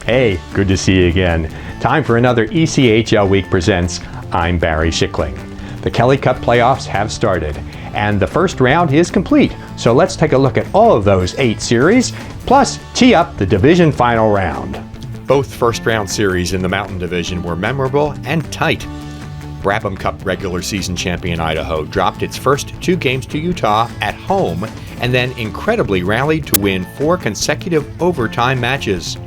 Hey, good to see you again. Time for another ECHL Week Presents. I'm Barry Schickling. The Kelly Cup playoffs have started, and the first round is complete. So let's take a look at all of those 8 series, plus tee up the division final round. Both first-round series in the Mountain Division were memorable and tight. Brabham Cup regular season champion Idaho dropped its first 2 games to Utah at home and then incredibly rallied to win 4 consecutive overtime matches.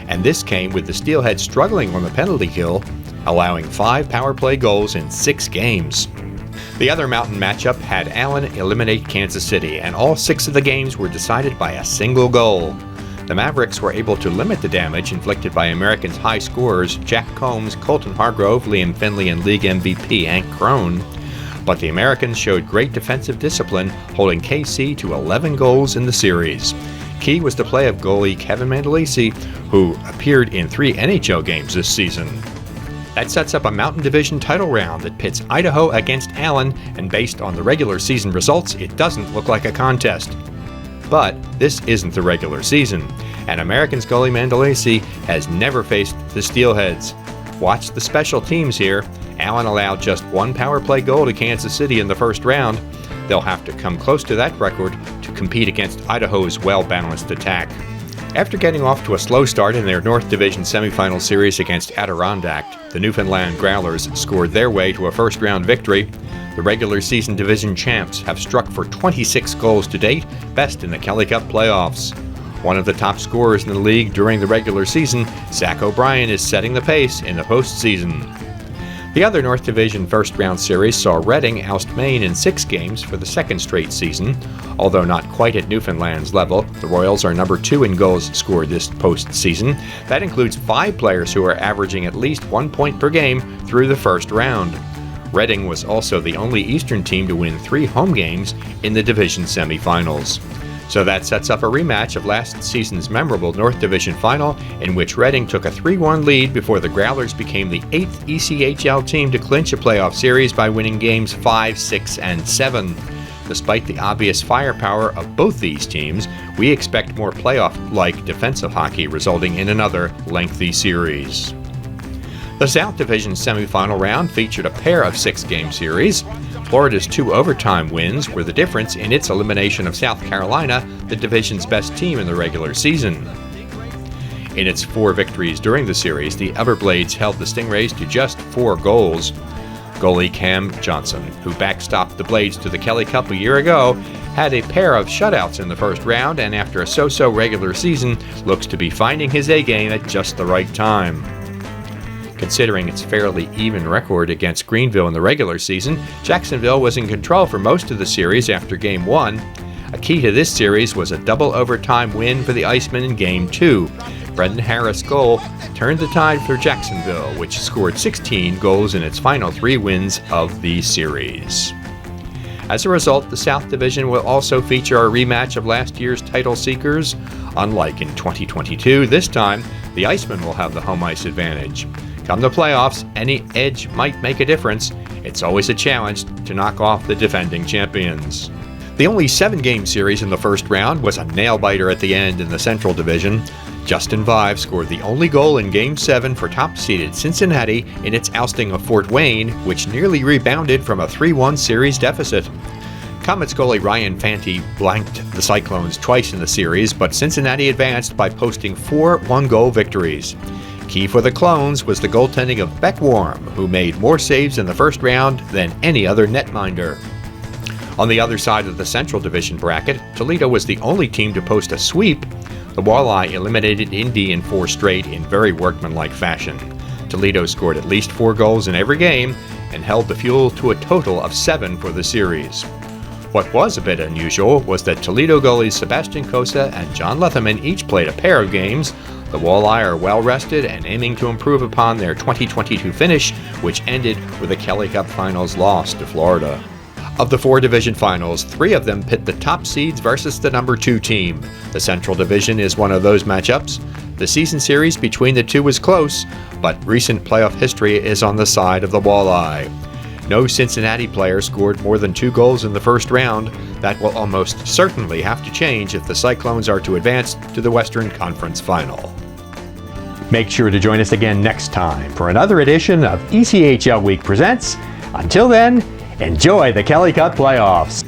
And this came with the Steelheads struggling on the penalty kill, allowing 5 power play goals in 6 games. The other Mountain matchup had Allen eliminate Kansas City, and all 6 of the games were decided by a single goal. The Mavericks were able to limit the damage inflicted by Americans' high scorers Jack Combs, Colton Hargrove, Liam Finley, and league MVP Hank Crone. But the Americans showed great defensive discipline, holding KC to 11 goals in the series. Key was the play of goalie Kevin Mandolisi, who appeared in 3 NHL games this season. That sets up a Mountain Division title round that pits Idaho against Allen, and based on the regular season results, it doesn't look like a contest. But this isn't the regular season, and Americans goalie Mandolisi has never faced the Steelheads. Watch the special teams here. Allen allowed just 1 power play goal to Kansas City in the first round. They'll have to come close to that record to compete against Idaho's well-balanced attack. After getting off to a slow start in their North Division semifinal series against Adirondack, the Newfoundland Growlers scored their way to a first-round victory. The regular season division champs have struck for 26 goals to date, best in the Kelly Cup playoffs. One of the top scorers in the league during the regular season, Zach O'Brien, is setting the pace in the postseason. The other North Division first-round series saw Reading oust Maine in 6 games for the second straight season. Although not quite at Newfoundland's level, the Royals are number 2 in goals scored this postseason. That includes 5 players who are averaging at least 1 point per game through the first round. Reading was also the only Eastern team to win 3 home games in the division semifinals. So that sets up a rematch of last season's memorable North Division final, in which Reading took a 3-1 lead before the Growlers became the 8th ECHL team to clinch a playoff series by winning games 5, 6, and 7. Despite the obvious firepower of both these teams, we expect more playoff-like defensive hockey, resulting in another lengthy series. The South Division semifinal round featured a pair of 6-game series. Florida's 2 overtime wins were the difference in its elimination of South Carolina, the division's best team in the regular season. In its 4 victories during the series, the Everblades held the Stingrays to just 4 goals. Goalie Cam Johnson, who backstopped the Blades to the Kelly Cup a year ago, had a pair of shutouts in the first round, and after a so-so regular season, looks to be finding his A-game at just the right time. Considering its fairly even record against Greenville in the regular season, Jacksonville was in control for most of the series after Game 1. A key to this series was a double overtime win for the Icemen in Game 2. Brendan Harris' goal turned the tide for Jacksonville, which scored 16 goals in its final 3 wins of the series. As a result, the South Division will also feature a rematch of last year's title seekers. Unlike in 2022, this time, the Icemen will have the home ice advantage. Come the playoffs, any edge might make a difference. It's always a challenge to knock off the defending champions. The only 7-game series in the first round was a nail-biter at the end in the Central Division. Justin Vive scored the only goal in Game 7 for top-seeded Cincinnati in its ousting of Fort Wayne, which nearly rebounded from a 3-1 series deficit. Comets goalie Ryan Fanti blanked the Cyclones twice in the series, but Cincinnati advanced by posting 4 one-goal victories. Key for the Clones was the goaltending of Beck Warm, who made more saves in the first round than any other netminder. On the other side of the Central Division bracket, Toledo was the only team to post a sweep. The Walleye eliminated Indy in 4 straight in very workmanlike fashion. Toledo scored at least 4 goals in every game and held the Fuel to a total of 7 for the series. What was a bit unusual was that Toledo goalies Sebastian Cosa and John Leatherman each played a pair of games. The Walleye are well-rested and aiming to improve upon their 2022 finish, which ended with a Kelly Cup Finals loss to Florida. Of the 4 division finals, 3 of them pit the top seeds versus the number 2 team. The Central Division is one of those matchups. The season series between the 2 was close, but recent playoff history is on the side of the Walleye. No Cincinnati player scored more than 2 goals in the first round. That will almost certainly have to change if the Cyclones are to advance to the Western Conference Final. Make sure to join us again next time for another edition of ECHL Week Presents. Until then, enjoy the Kelly Cup playoffs.